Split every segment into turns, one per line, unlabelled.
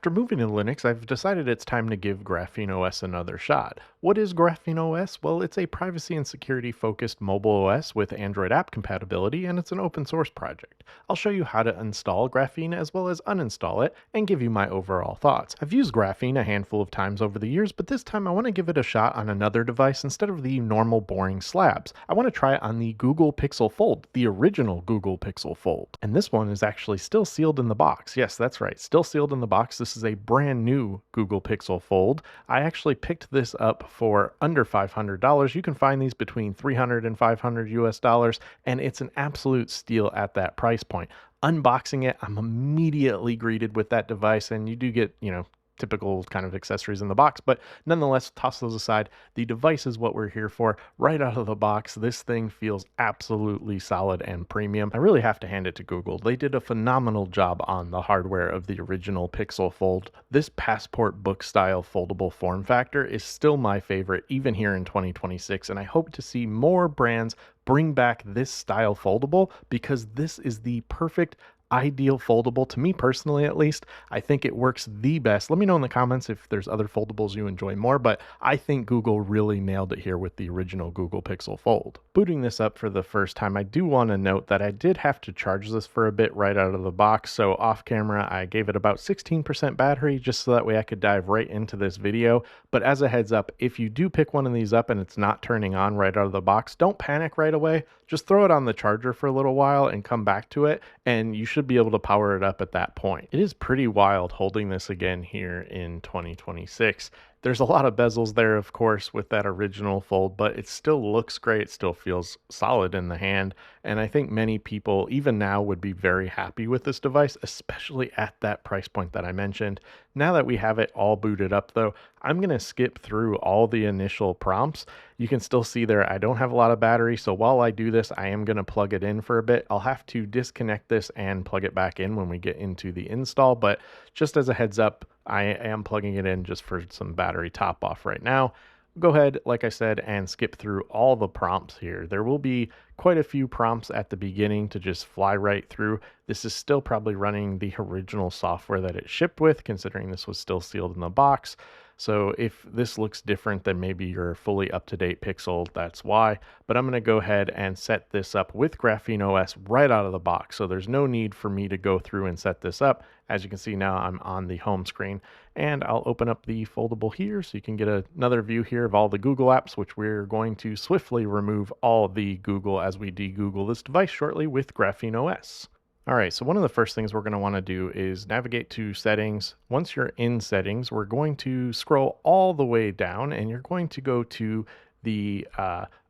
After moving to Linux, I've decided it's time to give GrapheneOS another shot. What is GrapheneOS? Well, it's a privacy and security focused mobile OS with Android app compatibility, and it's an open source project. I'll show you how to install Graphene as well as uninstall it and give you my overall thoughts. I've used Graphene a handful of times over the years, but this time I want to give it a shot on another device instead of the normal boring slabs. I want to try it on the Google Pixel Fold, the original Google Pixel Fold. And this one is actually still sealed in the box. Yes, that's right, still sealed in the box. This is a brand new Google Pixel Fold. I actually picked this up for under $500. You can find these between $300 and $500 US dollars, and it's an absolute steal at that price point. Unboxing it, I'm immediately greeted with that device, and you do get, typical kind of accessories in the box, but nonetheless, toss those aside. The device is what we're here for. Right out of the box, this thing feels absolutely solid and premium. I really have to hand it to Google. They did a phenomenal job on the hardware of the original Pixel Fold. This passport book style foldable form factor is still my favorite, even here in 2026, and I hope to see more brands bring back this style foldable because this is the perfect ideal foldable to me personally. At least I think it works the best. Let me know in the comments if there's other foldables you enjoy more, but I think Google really nailed it here with the original Google Pixel Fold. Booting this up for the first time, I do want to note that I did have to charge this for a bit right out of the box, so off camera I gave it about 16% battery just so that way I could dive right into this video. But as a heads up, if you do pick one of these up and it's not turning on right out of the box, don't panic right away. Just throw it on the charger for a little while and come back to it, and you should be able to power it up at that point. It is pretty wild holding this again here in 2026. There's a lot of bezels there, of course, with that original Fold, but it still looks great. It still feels solid in the hand. And I think many people, even now, would be very happy with this device, especially at that price point that I mentioned. Now that we have it all booted up, though, I'm going to skip through all the initial prompts. You can still see there I don't have a lot of battery, so while I do this, I am going to plug it in for a bit. I'll have to disconnect this and plug it back in when we get into the install, but just as a heads up, I am plugging it in just for some battery top off right now. Go ahead, like I said, and skip through all the prompts here. There will be quite a few prompts at the beginning to just fly right through. This is still probably running the original software that it shipped with, considering this was still sealed in the box. So if this looks different than maybe your fully up-to-date Pixel, that's why. But I'm going to go ahead and set this up with GrapheneOS right out of the box. So there's no need for me to go through and set this up. As you can see now, I'm on the home screen, and I'll open up the foldable here so you can get another view here of all the Google apps, which we're going to swiftly remove all the Google as we de-Google this device shortly with GrapheneOS. All right, so one of the first things we're going to want to do is navigate to settings. Once you're in settings, we're going to scroll all the way down and you're going to go to the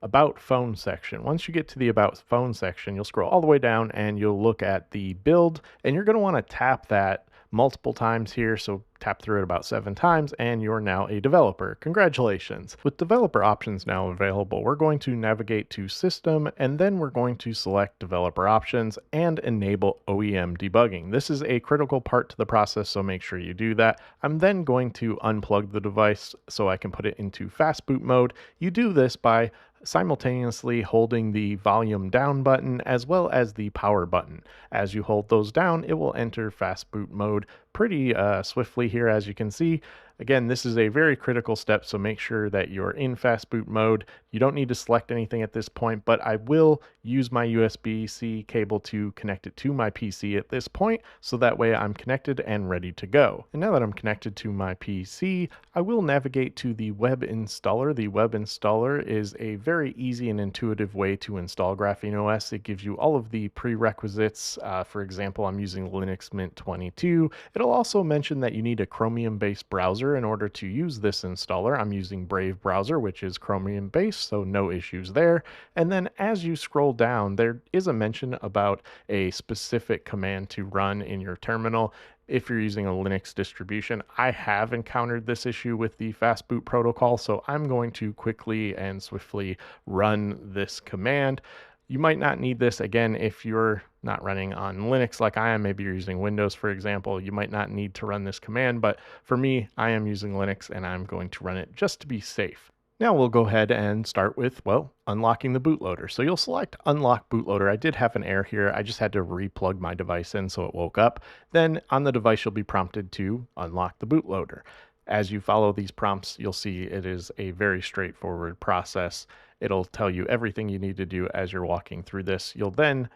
About Phone section. Once you get to the About Phone section, you'll scroll all the way down and you'll look at the build, and you're going to want to tap that multiple times here. So tap through it about 7 times and you're now a developer. Congratulations. With developer options now available, we're going to navigate to System, and then we're going to select Developer Options and enable OEM debugging. This is a critical part to the process, so make sure you do that. I'm then going to unplug the device so I can put it into fast boot mode. You do this by simultaneously holding the volume down button as well as the power button. As you hold those down, it will enter fast boot mode pretty swiftly here, as you can see. Again, this is a very critical step, so make sure that you're in fast boot mode. You don't need to select anything at this point, but I will use my USB-C cable to connect it to my PC at this point, so that way I'm connected and ready to go. And now that I'm connected to my PC, I will navigate to the web installer. The web installer is a very easy and intuitive way to install GrapheneOS. It gives you all of the prerequisites. For example, I'm using Linux Mint 22. It'll also mention that you need a Chromium-based browser in order to use this installer. I'm using Brave browser, which is Chromium based, so no issues there. And then as you scroll down, there is a mention about a specific command to run in your terminal. If you're using a Linux distribution, I have encountered this issue with the fast boot protocol, so I'm going to quickly and swiftly run this command. You might not need this, again, if you're not running on Linux like I am. Maybe you're using Windows, for example. You might not need to run this command, but for me, I am using Linux and I'm going to run it just to be safe. Now we'll go ahead and start with, well, unlocking the bootloader. So you'll select unlock bootloader. I did have an error here. I just had to replug my device in so it woke up. Then on the device, you'll be prompted to unlock the bootloader. As you follow these prompts, you'll see it is a very straightforward process. It'll tell you everything you need to do as you're walking through this. You'll then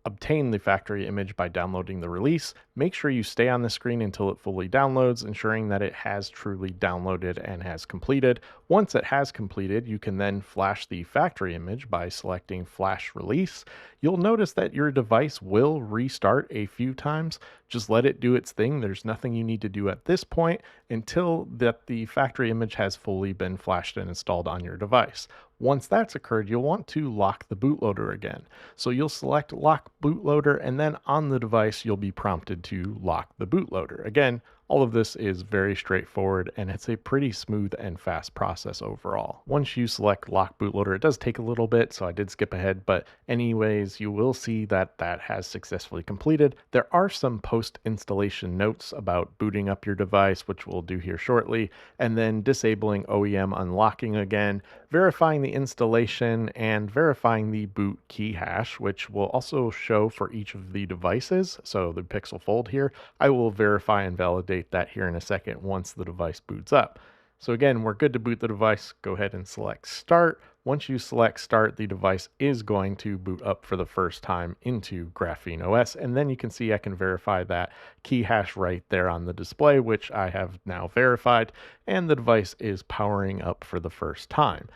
obtain the factory image by downloading the release. Make sure you stay on the screen until it fully downloads, ensuring that it has truly downloaded and has completed. Once it has completed, you can then flash the factory image by selecting Flash Release. You'll notice that your device will restart a few times. Just let it do its thing. There's nothing you need to do at this point until that the factory image has fully been flashed and installed on your device. Once that's occurred, you'll want to lock the bootloader again. So you'll select Lock Bootloader, and then on the device, you'll be prompted to lock the bootloader. Again, all of this is very straightforward, and it's a pretty smooth and fast process overall. Once you select Lock Bootloader, it does take a little bit, so I did skip ahead, but anyways, you will see that that has successfully completed. There are some post-installation notes about booting up your device, which we'll do here shortly, and then disabling OEM unlocking again, verifying the installation, and verifying the boot key hash, which will also show for each of the devices. So the Pixel Fold here, I will verify and validate that here in a second once the device boots up. So again, we're good to boot the device. Go ahead and select Start. Once you select Start, the device is going to boot up for the first time into GrapheneOS, and then you can see I can verify that key hash right there on the display, which I have now verified, and the device is powering up for the first time.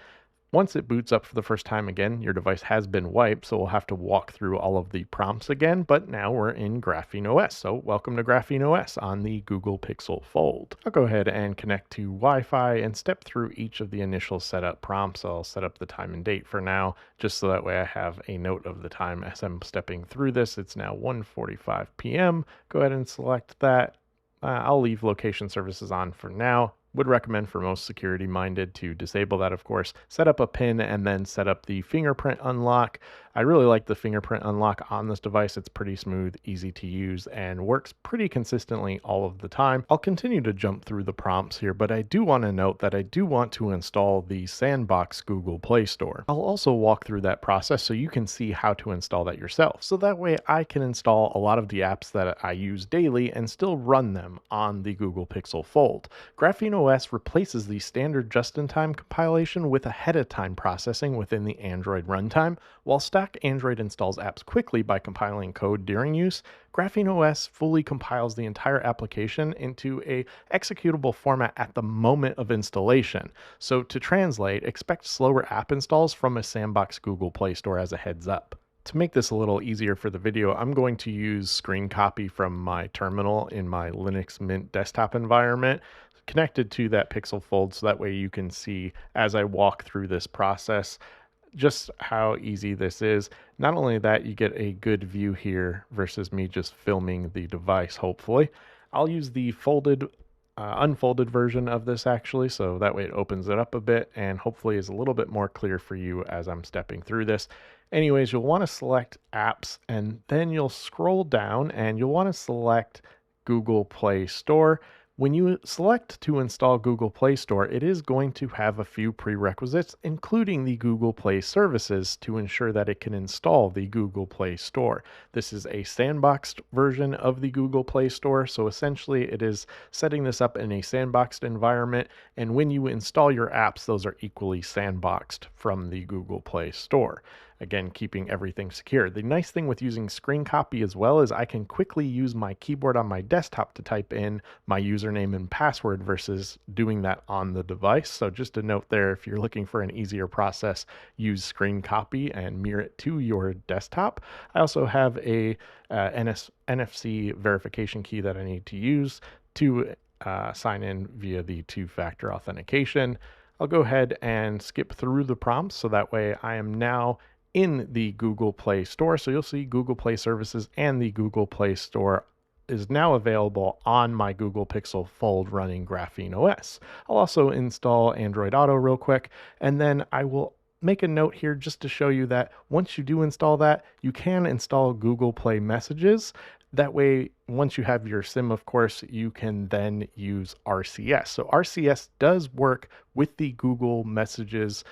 Once it boots up for the first time again, your device has been wiped, so we'll have to walk through all of the prompts again, but now we're in GrapheneOS. So welcome to GrapheneOS on the Google Pixel Fold. I'll go ahead and connect to Wi-Fi and step through each of the initial setup prompts. I'll set up the time and date for now, just so that way I have a note of the time as I'm stepping through this. It's now 1:45 p.m. Go ahead and select that. I'll leave location services on for now. Would recommend for most security minded to disable that, of course. Set up a PIN and then set up the fingerprint unlock. I really like the fingerprint unlock on this device. It's pretty smooth, easy to use, and works pretty consistently all of the time. I'll continue to jump through the prompts here, but I do want to note that I do want to install the Sandboxed Google Play Store. I'll also walk through that process so you can see how to install that yourself. So that way I can install a lot of the apps that I use daily and still run them on the Google Pixel Fold. GrapheneOS replaces the standard just-in-time compilation with ahead-of-time processing within the Android runtime. While stock Android installs apps quickly by compiling code during use, GrapheneOS fully compiles the entire application into a executable format at the moment of installation. So to translate, expect slower app installs from a Sandboxed Google Play Store as a heads up. To make this a little easier for the video, I'm going to use screen copy from my terminal in my Linux Mint desktop environment connected to that Pixel Fold, so that way you can see as I walk through this process just how easy this is. Not only that, you get a good view here versus me just filming the device, hopefully. I'll use the unfolded version of this actually, so that way it opens it up a bit and hopefully is a little bit more clear for you as I'm stepping through this. Anyways, you'll want to select apps and then you'll scroll down and you'll want to select Google Play Store. When you select to install Google Play Store, it is going to have a few prerequisites, including the Google Play services to ensure that it can install the Google Play Store. This is a sandboxed version of the Google Play Store, so essentially it is setting this up in a sandboxed environment, and when you install your apps, those are equally sandboxed from the Google Play Store. Again, keeping everything secure. The nice thing with using screen copy as well is I can quickly use my keyboard on my desktop to type in my username and password versus doing that on the device. So just a note there, if you're looking for an easier process, use screen copy and mirror it to your desktop. I also have a NFC verification key that I need to use to sign in via the two-factor authentication. I'll go ahead and skip through the prompts so that way I am now in the Google Play Store. So you'll see Google Play Services and the Google Play Store is now available on my Google Pixel Fold running GrapheneOS. I'll also install Android Auto real quick, and then I will make a note here just to show you that once you do install that, you can install Google Play Messages. That way, once you have your SIM, of course, you can then use RCS. So RCS does work with the Google Messages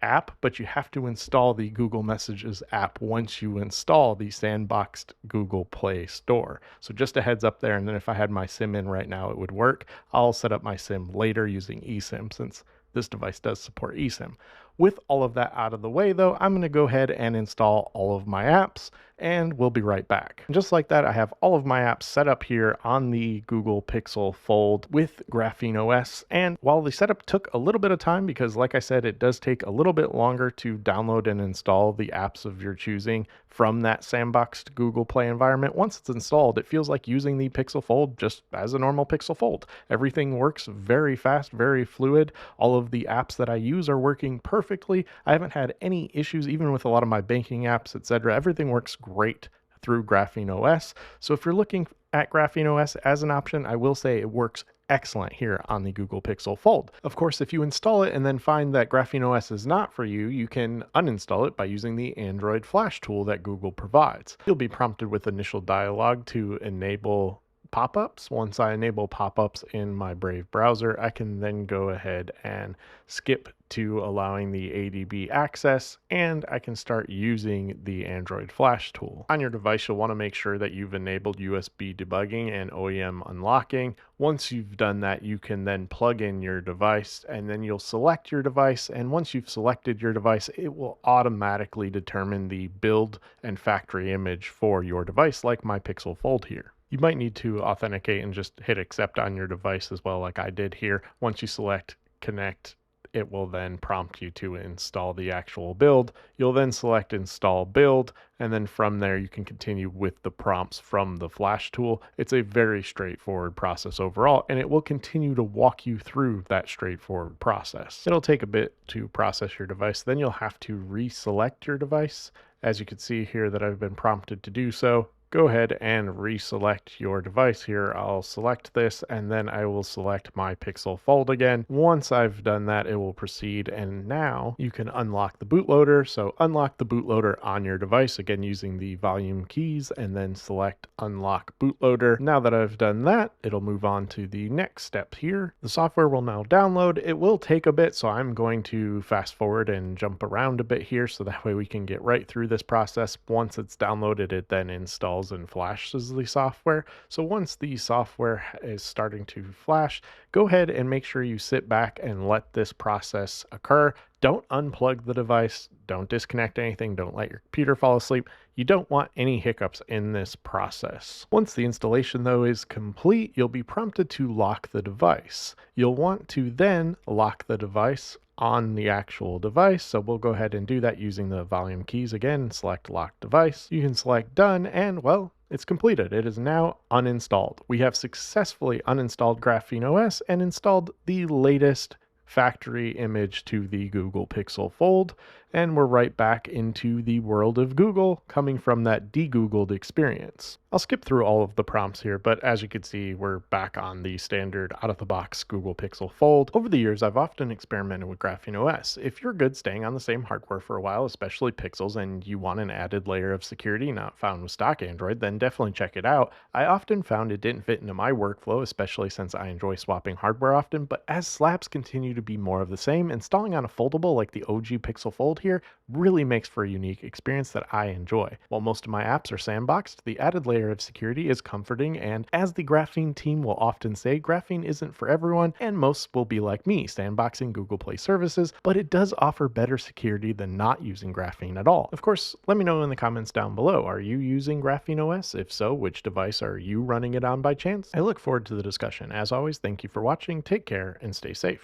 app, but you have to install the Google Messages app once you install the Sandboxed Google Play Store. So just a heads up there. And then if I had my SIM in right now, it would work. I'll set up my SIM later using eSIM since this device does support eSIM. With all of that out of the way though, I'm going to go ahead and install all of my apps and we'll be right back. And just like that, I have all of my apps set up here on the Google Pixel Fold with GrapheneOS. And while the setup took a little bit of time, because like I said, it does take a little bit longer to download and install the apps of your choosing from that sandboxed Google Play environment, once it's installed, it feels like using the Pixel Fold just as a normal Pixel Fold. Everything works very fast, very fluid. All of the apps that I use are working perfectly. I haven't had any issues, even with a lot of my banking apps, etc. Everything works great through GrapheneOS. So if you're looking at GrapheneOS as an option, I will say it works excellent here on the Google Pixel Fold. Of course, if you install it and then find that GrapheneOS is not for you, you can uninstall it by using the Android Flash tool that Google provides. You'll be prompted with initial dialog to enable pop-ups. Once I enable pop-ups in my Brave browser, I can then go ahead and skip to allowing the ADB access, and I can start using the Android Flash tool. On your device, you'll want to make sure that you've enabled USB debugging and OEM unlocking. Once you've done that, you can then plug in your device, and then you'll select your device, and once you've selected your device, it will automatically determine the build and factory image for your device, like my Pixel Fold here. You might need to authenticate and just hit accept on your device as well, like I did here. Once you select connect, it will then prompt you to install the actual build. You'll then select install build, and then from there you can continue with the prompts from the Flash tool. It's a very straightforward process overall, and it will continue to walk you through that straightforward process. It'll take a bit to process your device, then you'll have to reselect your device. As you can see here that I've been prompted to do so, go ahead and reselect your device here. I'll select this and then I will select my Pixel Fold again. Once I've done that, it will proceed, and now you can unlock the bootloader. So unlock the bootloader on your device, again using the volume keys, and then select unlock bootloader. Now that I've done that, it'll move on to the next step here. The software will now download. It will take a bit, so I'm going to fast forward and jump around a bit here so that way we can get right through this process. Once it's downloaded, it then installs and flashes the software. So once the software is starting to flash, go ahead and make sure you sit back and let this process occur. Don't unplug the device, don't disconnect anything, don't let your computer fall asleep. You don't want any hiccups in this process. Once the installation though is complete, you'll be prompted to lock the device. You'll want to then lock the device on the actual device. So we'll go ahead and do that using the volume keys again, select lock device. You can select done, and well, it's completed. It is now uninstalled. We have successfully uninstalled GrapheneOS and installed the latest factory image to the Google Pixel Fold, and we're right back into the world of Google, coming from that degoogled experience. I'll skip through all of the prompts here, but as you can see, we're back on the standard out-of-the-box Google Pixel Fold. Over the years, I've often experimented with GrapheneOS. If you're good staying on the same hardware for a while, especially Pixels, and you want an added layer of security not found with stock Android, then definitely check it out. I often found it didn't fit into my workflow, especially since I enjoy swapping hardware often, but as slaps continue to be more of the same, installing on a foldable like the OG Pixel Fold here really makes for a unique experience that I enjoy. While most of my apps are sandboxed, the added layer of security is comforting, and as the Graphene team will often say, Graphene isn't for everyone, and most will be like me, sandboxing Google Play services, but it does offer better security than not using Graphene at all. Of course, let me know in the comments down below, are you using GrapheneOS? If so, which device are you running it on by chance? I look forward to the discussion. As always, thank you for watching, take care, and stay safe.